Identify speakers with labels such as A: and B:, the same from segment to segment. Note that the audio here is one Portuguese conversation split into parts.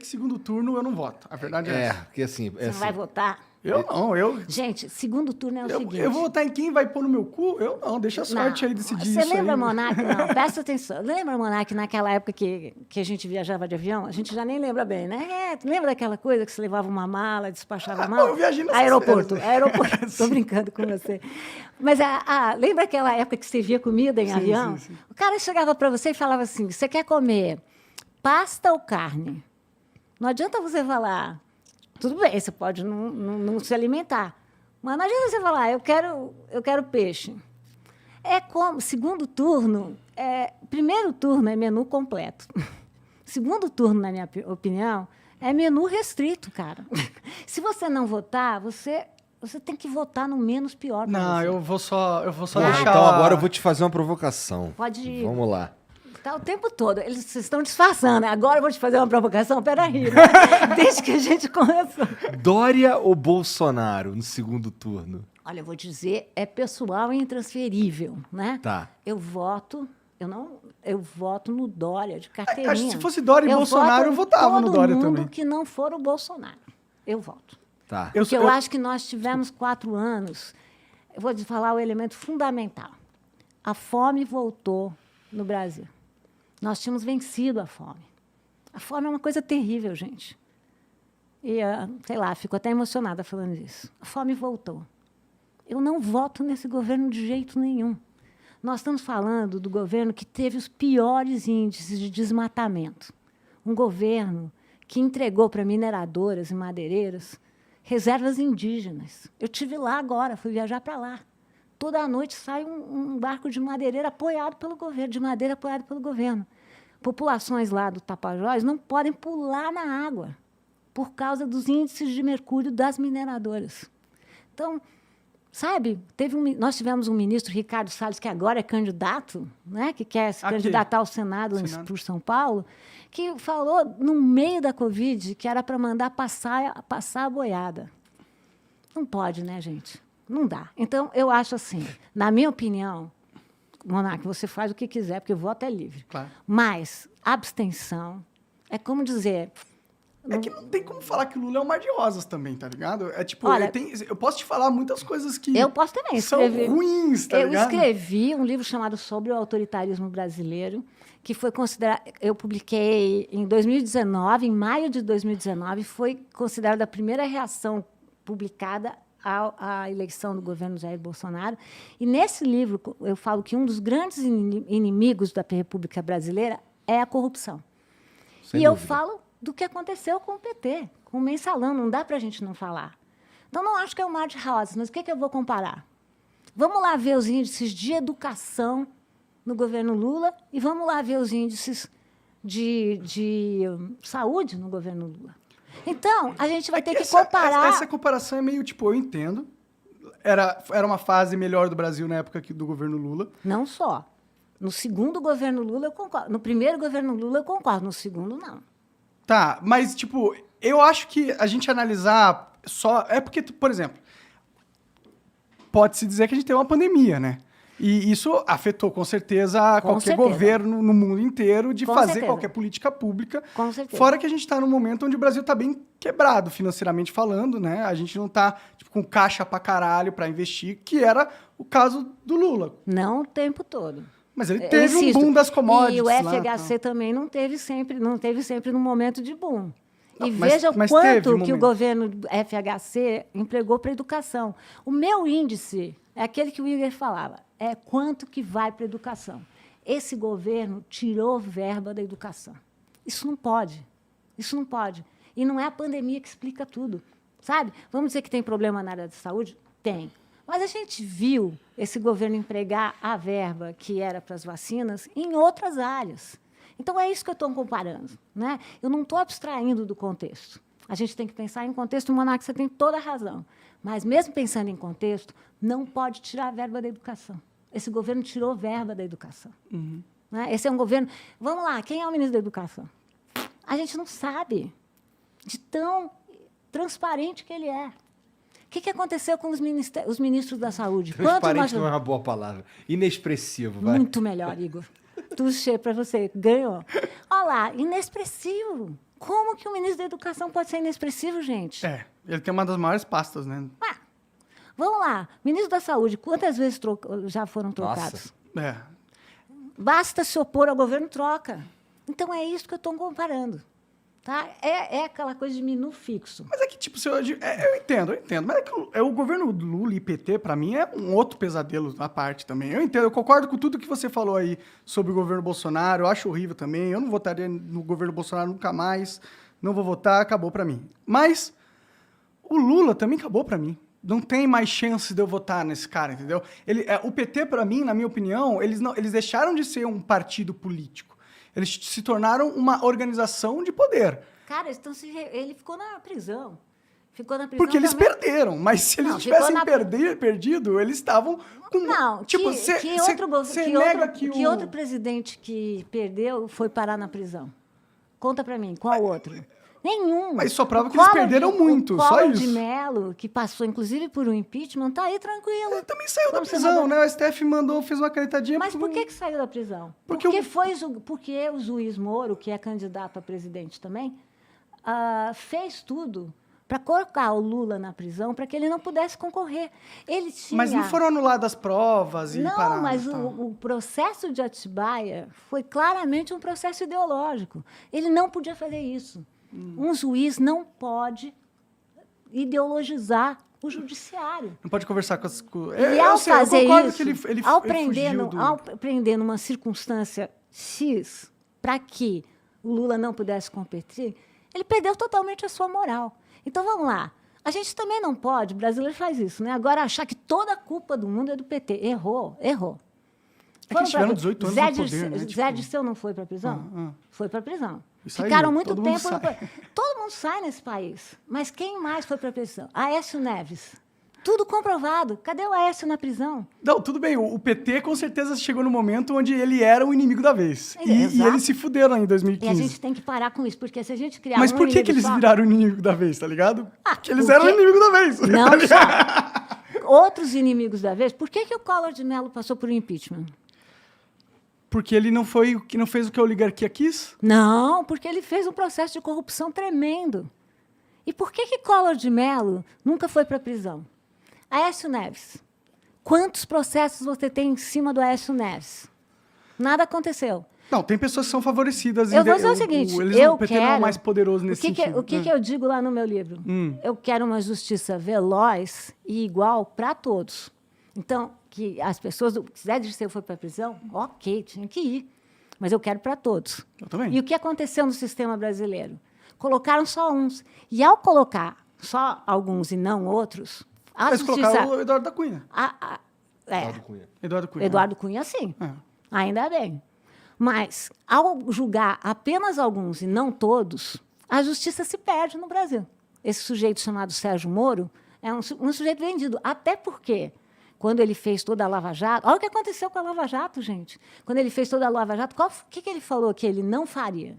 A: que segundo turno eu não voto. A verdade é essa.
B: Porque assim...
C: Você não vai votar?
A: Eu não,
C: Gente, segundo turno é o seguinte...
A: Eu vou votar em quem vai pôr no meu cu? Eu não, deixa a sorte aí decidir isso aí.
C: Você lembra, Monark? Não, presta atenção. Lembra, Monark, naquela época que a gente viajava de avião? A gente já nem lembra bem, né? Lembra daquela coisa que você levava uma mala, despachava a mala?
A: Eu viajei nessas
C: aeroporto.
A: férias.
C: Tô brincando com você. Mas lembra aquela época que você via comida em avião?
A: Sim.
C: O cara chegava para você e falava assim, você quer comer pasta ou carne? Não adianta você falar... Tudo bem, você pode não se alimentar. Mas não adianta você falar, eu quero peixe. É como, segundo turno, primeiro turno é menu completo. Segundo turno, na minha opinião, é menu restrito, cara. Se você não votar, você tem que votar no menos pior pra
A: Não,
C: você.
A: eu vou só deixar...
B: Então agora eu vou te fazer uma provocação.
C: Pode ir.
B: Vamos lá.
C: Tá o tempo todo. Eles estão disfarçando. Agora eu vou te fazer uma provocação. Peraí, né? Desde que a gente começou.
B: Dória ou Bolsonaro no segundo turno?
C: Olha, eu vou dizer, é pessoal e intransferível, né?
B: Tá.
C: Eu voto no Dória, de carteirinha.
A: Acho que se fosse Dória e Bolsonaro, eu votava no Dória também.
C: Todo mundo que não for o Bolsonaro, eu voto.
B: Tá.
C: Porque eu acho que nós tivemos 4 anos... Eu vou te falar o elemento fundamental. A fome voltou no Brasil. Nós tínhamos vencido a fome. A fome é uma coisa terrível, gente. E, sei lá, fico até emocionada falando disso. A fome voltou. Eu não voto nesse governo de jeito nenhum. Nós estamos falando do governo que teve os piores índices de desmatamento. Um governo que entregou para mineradoras e madeireiras reservas indígenas. Eu estive lá agora, fui viajar para lá. Toda noite sai um barco de madeireira apoiado pelo governo, de madeira apoiado pelo governo. Populações lá do Tapajós não podem pular na água por causa dos índices de mercúrio das mineradoras. Então, sabe, nós tivemos um ministro, Ricardo Salles, que agora é candidato, né, que quer se candidatar ao Senado por São Paulo, que falou, no meio da Covid, que era para mandar passar a boiada. Não pode, né, gente? Não dá. Então, eu acho assim, na minha opinião, Monark, você faz o que quiser, porque o voto é livre.
A: Claro.
C: Mas abstenção é como dizer...
A: É que não tem como falar que o Lula é um mar de rosas também, tá ligado? É tipo,
C: Olha,
A: eu posso te falar muitas coisas que
C: eu posso também
A: são ruins, tá ligado?
C: Eu escrevi um livro chamado Sobre o Autoritarismo Brasileiro, que foi considerado... Eu publiquei em 2019, em maio de 2019, foi considerada a primeira reação publicada à eleição do governo Jair Bolsonaro. E, nesse livro, eu falo que um dos grandes inimigos da República Brasileira é a corrupção.
B: Sem
C: e eu
B: dúvida.
C: falo do que aconteceu com o PT, com o Mensalão. Não dá para a gente não falar. Então, não acho que é um mar de rosas, mas o que eu vou comparar? Vamos lá ver os índices de educação no governo Lula e vamos lá ver os índices de saúde no governo Lula. Então, a gente vai ter que comparar...
A: Essa comparação é meio, tipo, eu entendo. Era uma fase melhor do Brasil na época do governo Lula.
C: Não só. No segundo governo Lula, eu concordo. No primeiro governo Lula, eu concordo. No segundo, não.
A: Tá, mas, tipo, eu acho que a gente analisar só... É porque, por exemplo, pode-se dizer que a gente tem uma pandemia, né? E isso afetou, com certeza, qualquer governo no mundo inteiro de fazer qualquer política pública.
C: Com certeza.
A: Fora que a gente está num momento onde o Brasil está bem quebrado, financeiramente falando, né? A gente não está com caixa pra caralho para investir, que era o caso do Lula.
C: Não o tempo todo.
A: Mas ele teve um boom das commodities.
C: E o FHC também não teve sempre no momento de boom. E veja o quanto que o governo FHC empregou para a educação. O meu índice é aquele que o Igor falava, é quanto que vai para a educação. Esse governo tirou verba da educação. Isso não pode. Isso não pode. E não é a pandemia que explica tudo. Sabe? Vamos dizer que tem problema na área da saúde? Tem. Mas a gente viu esse governo empregar a verba que era para as vacinas em outras áreas. Então, é isso que eu estou comparando. Né? Eu não estou abstraindo do contexto. A gente tem que pensar em contexto, Monark, você tem toda a razão. Mas, mesmo pensando em contexto, não pode tirar a verba da educação. Esse governo tirou verba da educação.
A: Uhum.
C: Né? Esse é um governo... Vamos lá, quem é o ministro da Educação? A gente não sabe de tão transparente que ele é. O que aconteceu com os ministros da Saúde?
B: Transparente não é uma boa palavra. Inexpressivo, vai.
C: Muito melhor, Igor. Tuxê para você. Ganhou. Olha lá, inexpressivo. Como que o ministro da Educação pode ser inexpressivo, gente?
A: Ele tem uma das maiores pastas, né?
C: Ah, vamos lá. Ministro da Saúde, quantas vezes já foram trocados?
A: É.
C: Basta se opor ao governo, troca. Então, é isso que eu estou comparando. Tá? É aquela coisa de menu fixo.
A: Mas é que, tipo, eu entendo. Mas é que o governo Lula e PT, pra mim, é um outro pesadelo à parte também. Eu entendo, eu concordo com tudo que você falou aí sobre o governo Bolsonaro, eu acho horrível também. Eu não votaria no governo Bolsonaro nunca mais. Não vou votar, acabou pra mim. Mas o Lula também acabou pra mim. Não tem mais chance de eu votar nesse cara, entendeu? O PT, pra mim, na minha opinião, eles deixaram de ser um partido político. Eles se tornaram uma organização de poder.
C: Cara, ele ficou na prisão.
A: Porque eles
C: também.
A: perderam. Mas se eles
C: Não,
A: tivessem perdido, eles estavam com...
C: Não,
A: tipo,
C: que outro presidente que perdeu foi parar na prisão? Conta pra mim, qual outro? Nenhum.
A: Mas só prova que eles perderam muito, só
C: Collor
A: isso.
C: de Mello, que passou inclusive por um impeachment, tá aí tranquilo.
A: Ele também saiu da prisão, né? O STF fez uma canetadinha...
C: Mas por que saiu da prisão?
A: Porque
C: o juiz Moro, que é candidato a presidente também, fez tudo para colocar o Lula na prisão para que ele não pudesse concorrer. Ele tinha...
A: Mas não foram anuladas as provas e pararam.
C: Não, mas o processo de Atibaia foi claramente um processo ideológico. Ele não podia fazer isso. Um juiz não pode ideologizar o judiciário.
A: Não pode conversar com as...
C: E ao fazer isso, ao
A: fugiu
C: prender numa circunstância X, para que o Lula não pudesse competir, ele perdeu totalmente a sua moral. Então, vamos lá. A gente também não pode, o brasileiro faz isso, né? Agora, achar que toda a culpa do mundo é do PT. Errou.
A: É que eles tiveram 18 anos no poder, né?
C: Zé Dirceu não foi para a prisão? Foi para a prisão.
A: Isso
C: Ficaram
A: aí,
C: muito
A: todo
C: tempo...
A: mundo
C: Todo mundo sai nesse país. Mas quem mais foi para a prisão? Aécio Neves. Tudo comprovado. Cadê o Aécio na prisão?
A: Não, tudo bem. O PT, com certeza, chegou no momento onde ele era o inimigo da vez. E eles se fuderam em 2015.
C: E a gente tem que parar com isso, porque se a gente criar
A: Mas por que eles viraram o inimigo da vez, tá ligado? Porque eles eram o inimigo da vez.
C: Não só. Outros inimigos da vez. Por que o Collor de Mello passou por impeachment?
A: Porque ele não fez o que a oligarquia quis?
C: Não, porque ele fez um processo de corrupção tremendo. E por que Collor de Mello nunca foi para a prisão? Aécio Neves. Quantos processos você tem em cima do Aécio Neves? Nada aconteceu.
A: Não, tem pessoas que são favorecidas.
C: Eu vou dizer o seguinte,
A: o PT não é o mais poderoso nesse sentido.
C: O que eu digo lá no meu livro? Eu quero uma justiça veloz e igual para todos. Então, que as pessoas... Se Zé Dirceu foi para a prisão, ok, tinha que ir. Mas eu quero para todos.
A: Eu também.
C: E o que aconteceu no sistema brasileiro? Colocaram só uns. E ao colocar só alguns e não outros...
A: Eles colocaram o Eduardo da Cunha.
C: Eduardo Cunha, sim. Ainda bem. Mas, ao julgar apenas alguns e não todos, a justiça se perde no Brasil. Esse sujeito chamado Sérgio Moro é um sujeito vendido. Até porque, quando ele fez toda a Lava Jato... Olha o que aconteceu com a Lava Jato, gente. Quando ele fez toda a Lava Jato, o que ele falou que ele não faria?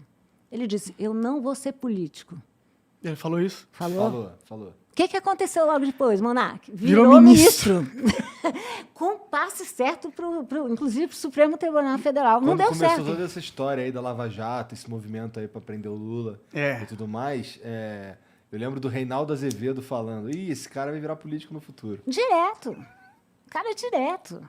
C: Ele disse, eu não vou ser político.
A: Ele falou isso?
C: Falou. O que aconteceu logo depois, Monark?
A: Virou ministro.
C: Com passe certo, inclusive, para o Supremo Tribunal Federal. Não deu certo.
B: Começou toda essa história aí da Lava Jato, esse movimento aí para prender o Lula e tudo mais, eu lembro do Reinaldo Azevedo falando, esse cara vai virar político no futuro.
C: Direto. Cara, direto.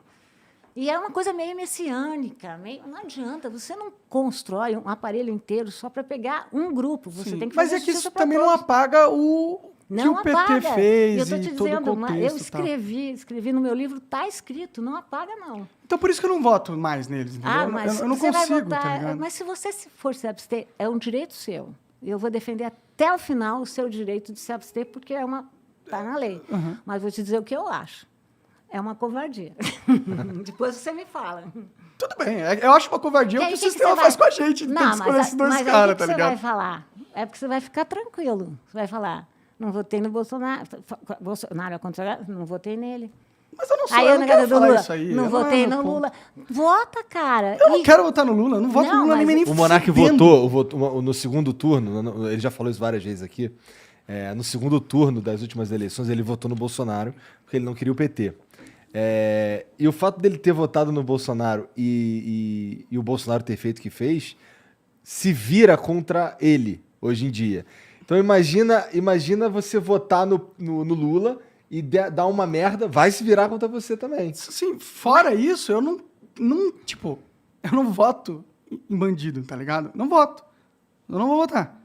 C: E é uma coisa meio messiânica. Não adianta, você não constrói um aparelho inteiro só para pegar um grupo. Você tem que fazer.
A: Mas é que isso também não apaga o que o PT fez
C: eu tô te
A: e todo
C: dizendo,
A: o contexto.
C: Eu escrevi no meu livro, está escrito, não apaga, não.
A: Então, por isso que eu não voto mais neles, entendeu?
C: Mas
A: eu não
C: você vai
A: consigo,
C: votar,
A: tá ligado?
C: Mas se você for se abster, é um direito seu. Eu vou defender até o final o seu direito de se abster, porque está na lei. Mas vou te dizer o que eu acho. É uma covardia. Depois você me fala.
A: Tudo bem. Eu acho uma covardia o que o sistema faz com a gente. Tem que escolher esses dois caras, tá ligado?
C: Você vai falar. É porque você vai ficar tranquilo. Você vai falar, não votei no Bolsonaro. Bolsonaro é contrário, não votei nele.
A: Mas eu não sou,
C: Aí
A: eu não quero falar
C: Lula,
A: isso aí.
C: Não votei no Lula. Vota, cara.
A: Eu não quero votar no Lula. Eu não voto no Lula nem
B: O Monark votou no segundo turno, ele já falou isso várias vezes aqui, no segundo turno das últimas eleições, ele votou no Bolsonaro, porque ele não queria o PT. E o fato dele ter votado no Bolsonaro e o Bolsonaro ter feito o que fez, se vira contra ele. hoje em dia. Então imagina você votar no Lula e dar uma merda, vai se virar contra você também.
A: Sim, fora isso, eu não voto em bandido, tá ligado? Não voto. Eu não vou votar.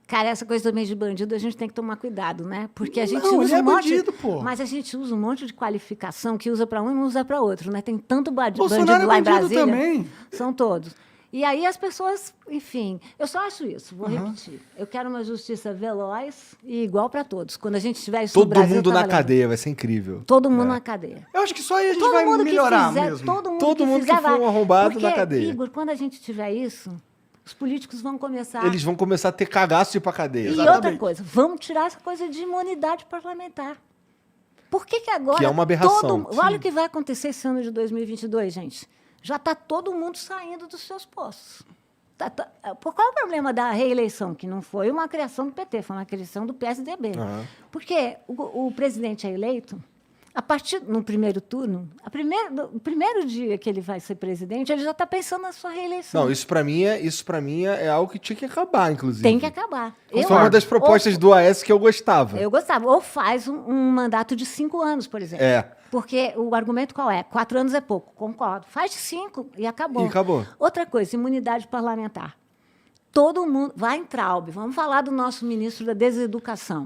C: Cara, essa coisa também de bandido, a gente tem que tomar cuidado, né? Porque a gente
A: Não,
C: usa
A: ele é
C: um monte...
A: bandido, pô.
C: Mas a gente usa um monte de qualificação que usa para um e não usa para outro, né? Tem tanto
A: Bolsonaro
C: bandido lá
A: é
C: em
A: bandido
C: Brasília.
A: também.
C: São todos. E aí as pessoas, enfim, eu só acho isso, vou repetir. Eu quero uma justiça veloz e igual para todos. Quando a gente tiver isso no
B: Todo
C: Brasil,
B: mundo
C: tá
B: na
C: valendo.
B: cadeia, vai ser incrível.
C: Todo mundo na cadeia.
A: Eu acho que só aí a gente
C: Todo
A: vai
C: mundo
A: melhorar
C: que fizer,
A: mesmo.
C: todo mundo
B: Todo
C: que
B: mundo
C: fizer
B: que for
C: vai.
B: um arrombado
C: Porque,
B: na cadeia.
C: Igor, quando a gente tiver isso, os políticos vão começar...
B: Eles vão começar a ter cagaço de ir pra cadeia.
C: E
A: Exatamente.
C: outra coisa, vamos tirar essa coisa de imunidade parlamentar. Por que agora...
B: Que é uma aberração.
C: Olha o que vai acontecer esse ano de 2022, gente. Já está todo mundo saindo dos seus postos. Qual é o problema da reeleição? Que não foi uma criação do PT, foi uma criação do PSDB. Porque o presidente é eleito, a partir no primeiro turno, o primeiro dia que ele vai ser presidente, ele já está pensando na sua reeleição.
B: Não, isso pra mim é algo que tinha que acabar, inclusive.
C: Tem que acabar.
B: Foi uma das propostas do AS que eu gostava.
C: Eu gostava. Ou faz um mandato de 5 anos, por exemplo.
B: É.
C: Porque o argumento qual é? 4 anos é pouco. Concordo. Faz de 5 e acabou.
B: E acabou.
C: Outra coisa, imunidade parlamentar. Todo mundo... Vai em Traub. Vamos falar do nosso ministro da Deseducação,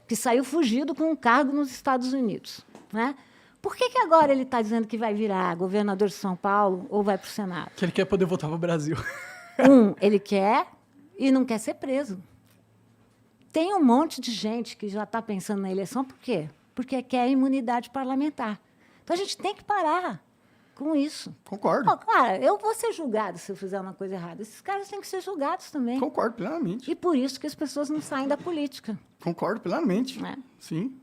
C: que saiu fugido com um cargo nos Estados Unidos. Né? Por que agora ele está dizendo que vai virar governador de São Paulo ou vai para o Senado?
A: Que ele quer poder voltar pro Brasil.
C: Ele quer e não quer ser preso. Tem um monte de gente que já está pensando na eleição, por quê? Porque quer imunidade parlamentar. Então, a gente tem que parar com isso.
A: Concordo.
C: Cara, eu vou ser julgado se eu fizer uma coisa errada. Esses caras têm que ser julgados também.
A: Concordo plenamente.
C: E por isso que as pessoas não saem da política.
A: Concordo plenamente.
C: É.
A: Sim.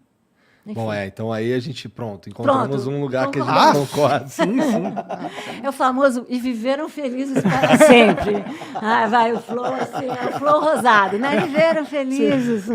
C: Enfim.
B: Bom, então aí a gente, encontramos um lugar que a
C: Concordo.
B: gente concorda.
A: Sim, sim.
C: É o famoso e viveram felizes para sempre. Vai o flor, assim, é o flor rosado, né? Viveram felizes.